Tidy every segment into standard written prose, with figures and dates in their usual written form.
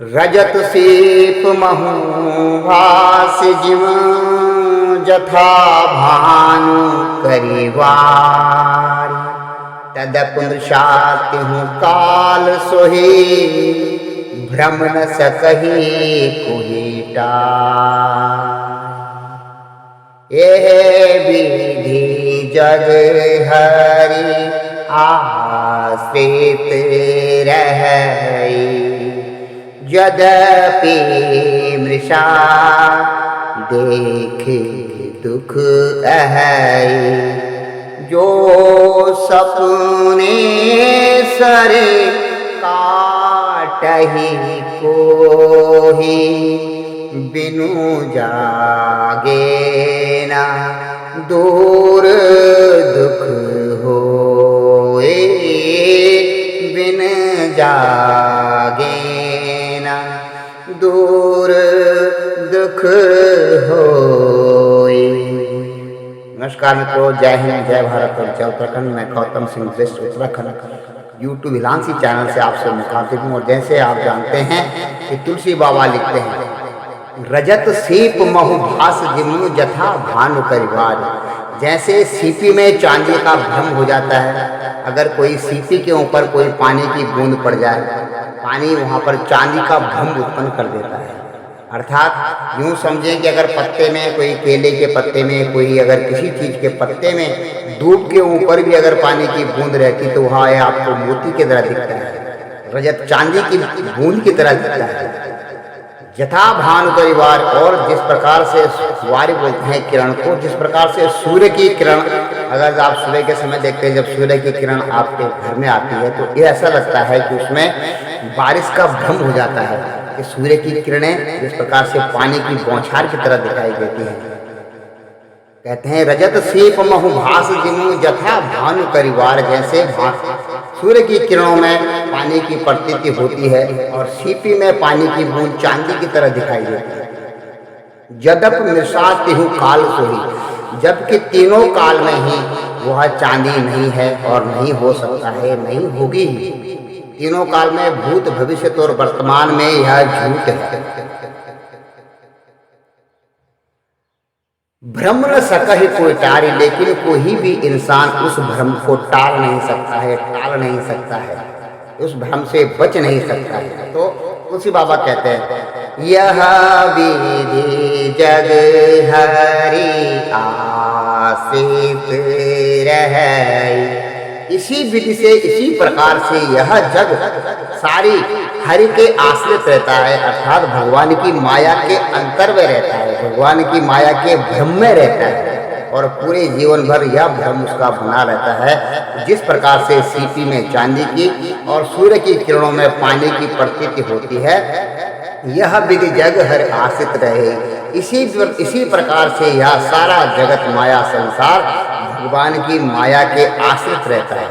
रजत सीप महु भास जिव जथा भानु करिवार तदपुंसातिहु काल सोहि भ्रम न सकहि कुहिटा एह विधि जग हरि आश्रित रहई यद्यपि मृषा देखे दुख अहै जो सपने सरे काटहि कोहि बिनु जागे ना दूर दुख होए बिन जागे ना दूर दुख होए। नमस्कार मित्रों, जय हिंद, जय भारत और जय उत्तराखंड। मैं गौतम सिंह श्रेष्ठ उत्तराखंड यूट्यूब हिलांसी चैनल से आपसे मुखातिब हूँ। और जैसे आप जानते हैं कि तुलसी बाबा लिखते हैं, रजत सीप महु भास जिम्नु जथा भानु करिवार। जैसे सीपी में चांदी का भ्रम हो जाता है, अगर कोई सीपी के ऊपर कोई पानी की बूंद पड़ जाए, पानी वहाँ पर चांदी का भ्रम उत्पन्न कर देता है। अर्थात यूँ समझें कि अगर पत्ते में कोई केले के पत्ते में कोई अगर किसी चीज़ के पत्ते में दूब के ऊपर भी अगर पानी की बूंद रहती तो वहाँ आपको मोती की तरह दिखता है, रजत चांदी की बूंद की तरह दिखता है। जथा भानु करिवार, और जिस प्रकार से वारी बोलते हैं किरण को, जिस प्रकार से सूर्य की किरण, अगर आप सुबह के समय देखते हैं जब सूर्य की किरण आपके घर में आती है तो ये ऐसा लगता है कि उसमें बारिश का भ्रम हो जाता है कि सूर्य की किरणें जिस प्रकार से पानी की बौछार की तरह दिखाई देती हैं। कहते हैं रजत सीप महु भास जिनु जथा भानु करिवार। जैसे सूर्य की किरणों में पानी की प्रतीति होती है और सीपी में पानी की बूंद चांदी की तरह दिखाई देती है। यद्यप मृषातिहु काल सोहि, जबकि तीनों काल में ही वह चांदी नहीं है और नहीं हो सकता है, नहीं होगी ही। तीनों काल में भूत भविष्य और वर्तमान में यह झूठ है। भ्रम न सकहि कोई टारी, लेकिन कोई भी इंसान उस भ्रम को टाल नहीं सकता है, टाल नहीं सकता है, उस भ्रम से बच नहीं सकता है। तो तुलसी बाबा कहते हैं यह विधि जग हरि आश्रित रहई। इसी विधि से, इसी प्रकार से यह जग सारी हरि के आश्रित रहता है, अर्थात भगवान की माया के अंतर में रहता है, भगवान की माया के भ्रम में रहता है और पूरे जीवन भर यह भ्रम उसका बना रहता है। जिस प्रकार से सीपी में चांदी की और सूर्य की किरणों में पानी की प्रतीति होती है, यह विधि जग हरि आश्रित रहे। इसी प्रकार से यह सारा जगत माया संसार भगवान की माया के आश्रित रहता है।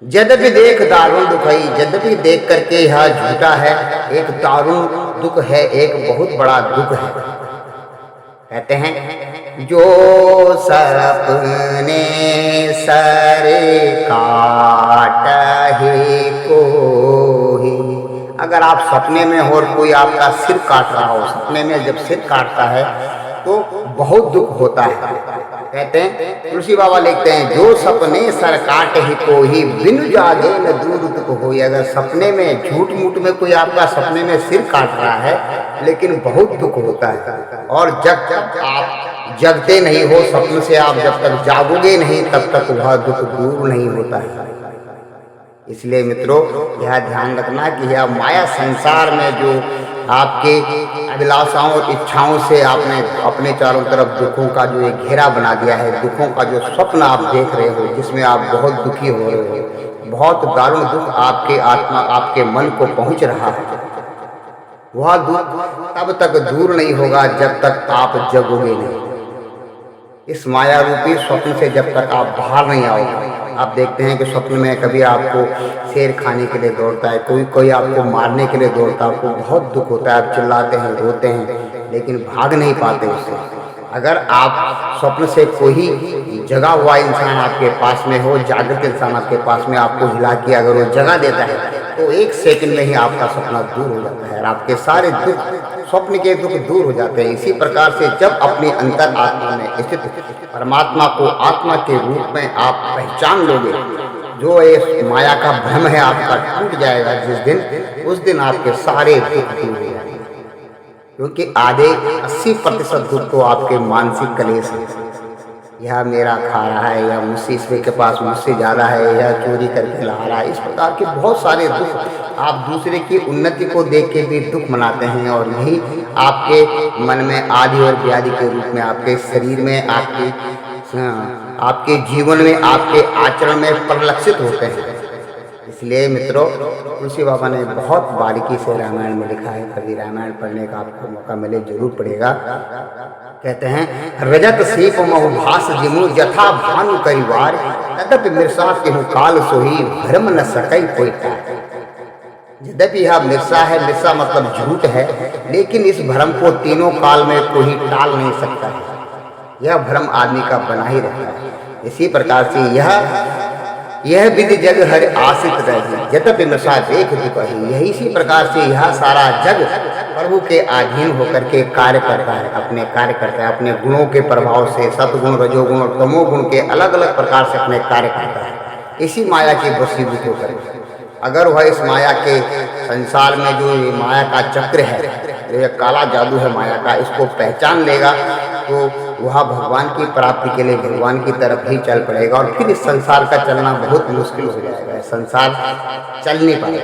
यद्यपि देख दारुण दुख है, यद्यपि देख करके यह झूठा है, एक दारुण दुख है, एक बहुत बड़ा दुख है। कहते हैं जो सपने सरे काटहि कोहि। अगर आप सपने में हो और कोई आपका सिर काट रहा हो, सपने में जब सिर काटता है तो बहुत दुख होता है। कहते हैं तुलसी बाबा लिखते हैं जो सपने सर काटहि कोहि बिनु जागे न दूर दुख होई। अगर सपने में झूठ मूठ में कोई आपका सपने में सिर काट रहा है लेकिन बहुत दुख होता है, और जब आप जगते नहीं हो सपने से, आप जब तक जागोगे नहीं तब तक वह दुख दूर नहीं होता है। इसलिए मित्रों यह ध्यान रखना कि यह माया संसार में जो आपके अभिलाषाओं और इच्छाओं से आपने अपने चारों तरफ दुखों का जो एक घेरा बना दिया है, दुखों का जो स्वप्न आप देख रहे हो, जिसमें आप बहुत दुखी हो रहे हो, बहुत दारुण दुख आपके आत्मा, आपके मन को पहुंच रहा है, वह दुख तब तक दूर नहीं होगा जब तक आप जगोगे नहीं। इस माया रूपी स्वप्न से जब तक आप बाहर नहीं आओगे। आप देखते हैं कि स्वप्न में कभी आपको शेर खाने के लिए दौड़ता है, कोई आपको मारने के लिए दौड़ता है, आपको बहुत दुख होता है, आप चिल्लाते हैं, रोते हैं, लेकिन भाग नहीं पाते उससे। अगर आप स्वप्न से कोई जगा हुआ इंसान आपके पास में हो, जागृत इंसान आपके पास में आपको हिला के अगर वो जगा देता है तो एक सेकंड में ही आपका सपना दूर हो जाता है और आपके सारे दुख, स्वप्न के दुख दूर हो जाते हैं। इसी प्रकार से जब अपने अंतर आत्मा में स्थित परमात्मा को आत्मा के रूप में आप पहचान लोगे, जो ये माया का भ्रम है आपका टूट जाएगा जिस दिन, उस दिन आपके सारे दुख दूर हो जाएंगे। क्योंकि आधे 80% दुख तो आपके मानसिक कलेश है। यह मेरा खा रहा है, या मुझसे इसके के पास मुझसे ज़्यादा है, या चोरी करके ला रहा है, इस प्रकार के बहुत सारे दुख। आप दूसरे की उन्नति को देख के भी दुख मनाते हैं और यही आपके मन में आदि और व्याधि के रूप में आपके शरीर में, आपके जीवन में, आपके आचरण में परिलक्षित होते हैं। इसलिए मित्रों, तुलसी बाबा ने बहुत बारीकी से रामायण में लिखा है। कभी रामायण पढ़ने का आपको मौका मिले जरूर पड़ेगा। कहते हैं, रजत सीप महु भास जिमु जथा भानु करिवार, तदपि मिर्सा केहू काल सोही भ्रम न सकई कोई टार। यद्यपि यह मिर्सा है, मिर्सा मतलब झूठ है, लेकिन इस भ्रम को तीनों काल में कोई टाल नहीं सकता है। यह भ्रम आदमी का बना ही रहता है। इसी प्रकार से यह विधि जग हर आश्रित रही, यद्यपि मिर्सा देख दुख ही। यही इसी प्रकार से यह सारा जग प्रभु के अधीन होकर के कार्य करता है, अपने कार्य करता है, अपने गुणों के प्रभाव से, सतगुण, रजोगुण और तमोगुण के अलग अलग प्रकार से अपने कार्य करता है। इसी माया के वशीभूत होकर, अगर वह इस माया के संसार में जो ये माया का चक्र है, जो ये काला जादू है माया का, इसको पहचान लेगा तो वह भगवान की प्राप्ति के लिए भगवान की तरफ ही चल पड़ेगा। और फिर इस संसार का चलना बहुत मुश्किल हो जाएगा। संसार चल नहीं पाएगा,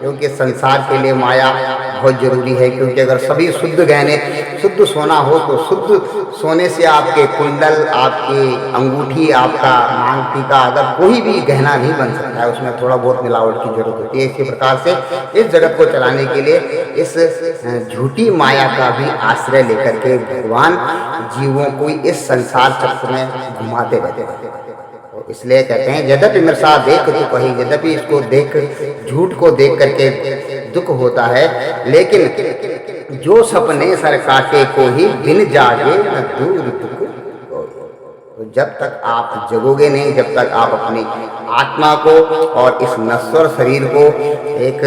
क्योंकि संसार के लिए माया बहुत जरूरी है। क्योंकि अगर सभी शुद्ध गहने, शुद्ध सोना हो, तो शुद्ध सोने से आपके कुंडल, आपकी अंगूठी, आपका मांग टीका, अगर कोई भी गहना नहीं बन सकता है, उसमें थोड़ा बहुत मिलावट की जरूरत होती है। इसी प्रकार से इस जगत को चलाने के लिए इस झूठी माया का भी आश्रय लेकर के भगवान जीवों को इस संसार चक्र में घुमाते रहते हैं। तो इसलिए कहते हैं, यद्यपि मिर्सा देख दुख ही, यद्यपि इसको देख, झूठ को देख करके दुख होता है, लेकिन जो सपने सर काटे को ही बिन जागे न दूर दुख। तो जब तक आप जगोगे नहीं, जब तक आप अपनी आत्मा को और इस नश्वर शरीर को एक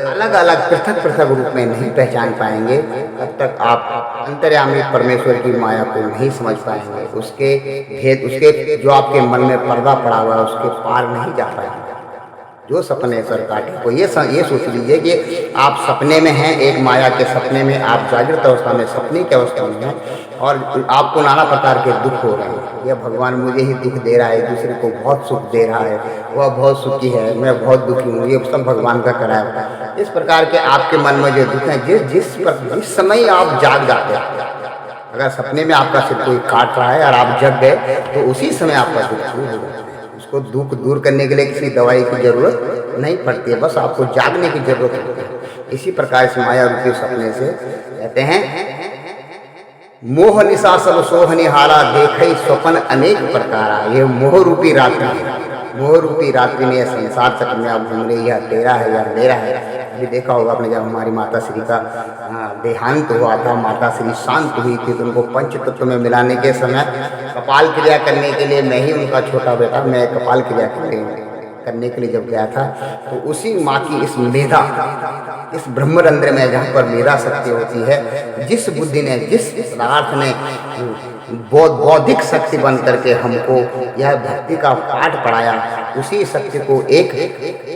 अलग अलग पृथक पृथक रूप में नहीं पहचान पाएंगे, तब तक आप अंतर्यामी परमेश्वर की माया को नहीं समझ पाएंगे। उसके भेद, उसके जो आपके मन में पर्दा पड़ा हुआ है, उसके पार नहीं जा पाएंगे। जो सपने सर काटे को, ये सोच लीजिए कि आप सपने में हैं, एक माया के सपने में आप जागृत अवस्था में, सपने की अवस्था में हैं और आपको नाना प्रकार के दुख हो रहे हैं। यह भगवान मुझे ही दुख दे रहा है, दूसरे को बहुत सुख दे रहा है, वह बहुत सुखी है, मैं बहुत दुखी हूँ, ये सब भगवान का कराया। इस प्रकार के आपके मन में जो दुख है, जिस समय आप जाग जाते हैं, अगर सपने में आपका सिर कोई काट रहा है और आप जग गए, तो उसी समय आपका दुख दूर हो जाता है। उसको दुख दूर करने के लिए किसी दवाई की जरूरत नहीं पड़ती है, बस आपको जागने की जरूरत होती है। इसी प्रकार से माया रूपी सपने से कहते हैं, मोह निशा सब सोहनी हारा, देखे स्वप्न अनेक प्रकारा। ये मोह रूपी रात्रि है। मोह रूपी रात्रि में संसार चक्र में आप घूम रहे, यह तेरा है या मेरा है। अभी देखा होगा आपने, जब हमारी माता श्री का देहांत हुआ था, माता श्री शांत हुई थी, तो उनको पंच तत्व में मिलाने के समय कपाल क्रिया करने के लिए, मैं ही उनका छोटा बेटा, मैं कपाल क्रिया करने के लिए जब गया था, तो उसी माँ की इस मेधा, इस ब्रह्मरंध्र में जहाँ पर मेधा शक्ति होती है, जिस बुद्धि ने, जिस पदार्थ ने बौद्धिक शक्ति बन करके हमको यह भक्ति का पाठ पढ़ाया, उसी शक्ति को एक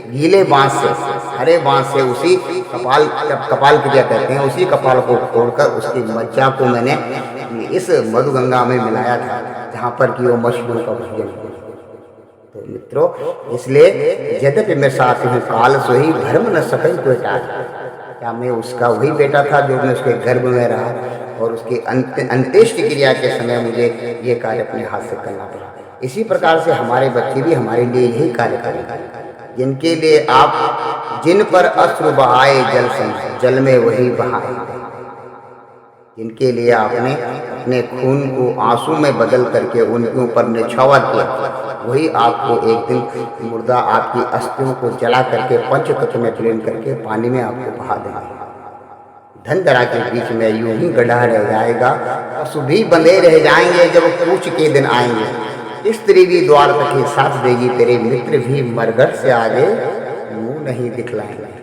गीले बांस से, हरे बांस से, उसी कपाल, जब कपाल क्रिया कहते हैं, उसी कपाल को खोलकर उसकी मज्जा को मैंने इस मधुगंगा में मिलाया था, जहाँ पर कि वो मशहूर का भजन। तो मित्रों, इसलिए यद्यपि मैं साथ हूँ काल सोही भ्रम न सकई कोई टाल। क्या मैं उसका वही बेटा था जो मैं उसके गर्भ में रहा और उसके अंत्येष्टि क्रिया के समय मुझे ये कार्य अपने हाथ से करना पड़ा। इसी प्रकार से हमारे बच्चे भी हमारे लिए यही कार्य करेंगे, जिनके लिए आप, जिन पर अश्रु बहाए जल में वही बहाए, जिनके लिए आपने अपने खून को आंसू में बदल करके उनके ऊपर निछावर किया, वही आपको एक दिन मुर्दा आपकी अस्थियों को जला करके पंच तत्व में विलीन करके पानी में आपको बहा देंगे। धन दरा के बीच में यूं ही गड्ढा रह जाएगा, पशु भी बंधे रह जाएंगे जब कूच के दिन आएंगे। स्त्री भी द्वार तक ही साथ देगी, तेरे मित्र भी मरघट से आगे मुंह नहीं दिखलाएंगे।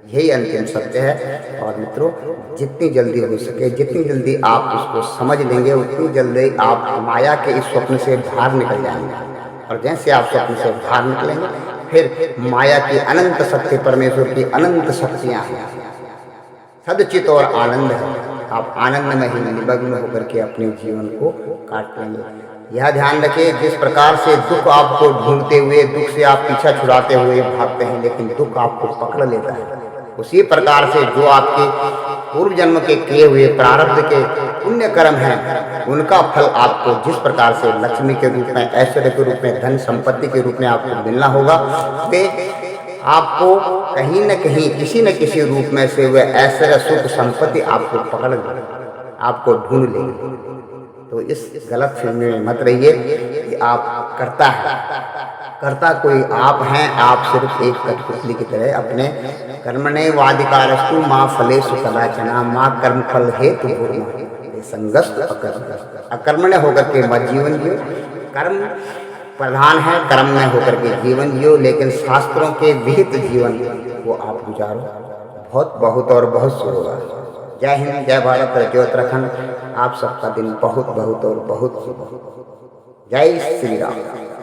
यही अंतिम सत्य है। और मित्रों, जितनी जल्दी हो सके, जितनी जल्दी आप उसको समझ लेंगे, उतनी जल्दी आप माया के इस स्वप्न से बाहर निकल जाएंगे। और जैसे आप स्वप्न से बाहर निकलेंगे, फिर माया की अनंत शक्ति, परमेश्वर की अनंत शक्तियाँ हैं, सदचित और आनंद है। आप आनंद में ही निमग्न होकर के अपने जीवन को काट लेंगे। यह ध्यान रखिए, जिस प्रकार से दुख आपको ढूंढते हुए, दुख से आप पीछा छुड़ाते हुए भागते हैं, लेकिन दुख आपको पकड़ लेता है, उसी प्रकार से जो आपके पूर्व जन्म के किए हुए प्रारब्ध के पुण्य कर्म हैं, उनका फल आपको जिस प्रकार से लक्ष्मी के रूप में, ऐश्वर्य के रूप में, धन संपत्ति के रूप में आपको मिलना होगा, वे आपको कहीं न कहीं, किसी न किसी रूप में से वह ऐश्वर्य, सुख, संपत्ति आपको पकड़ लेंगे, आपको ढूंढ लेंगे। तो इस गलत फहमी में मत रहिए कि आप करता है, करता कोई आप हैं। आप सिर्फ एक कठपुतली की तरह अपने कर्मण्येवाधिकारस्तु मा फलेषु कदाचन मा कर्मफल हेतु संगस्त अकर्मण्य होकर के मत जीवन जियो। कर्म प्रधान है, कर्म में होकर के जीवन जियो, लेकिन शास्त्रों के विहित जीवन को आप गुजारो। बहुत बहुत और बहुत शुभ होगा। जय हिंद, जय भारत और जय उत्तराखंड। आप सबका दिन बहुत बहुत और बहुत शुभ हो। जय श्री राम।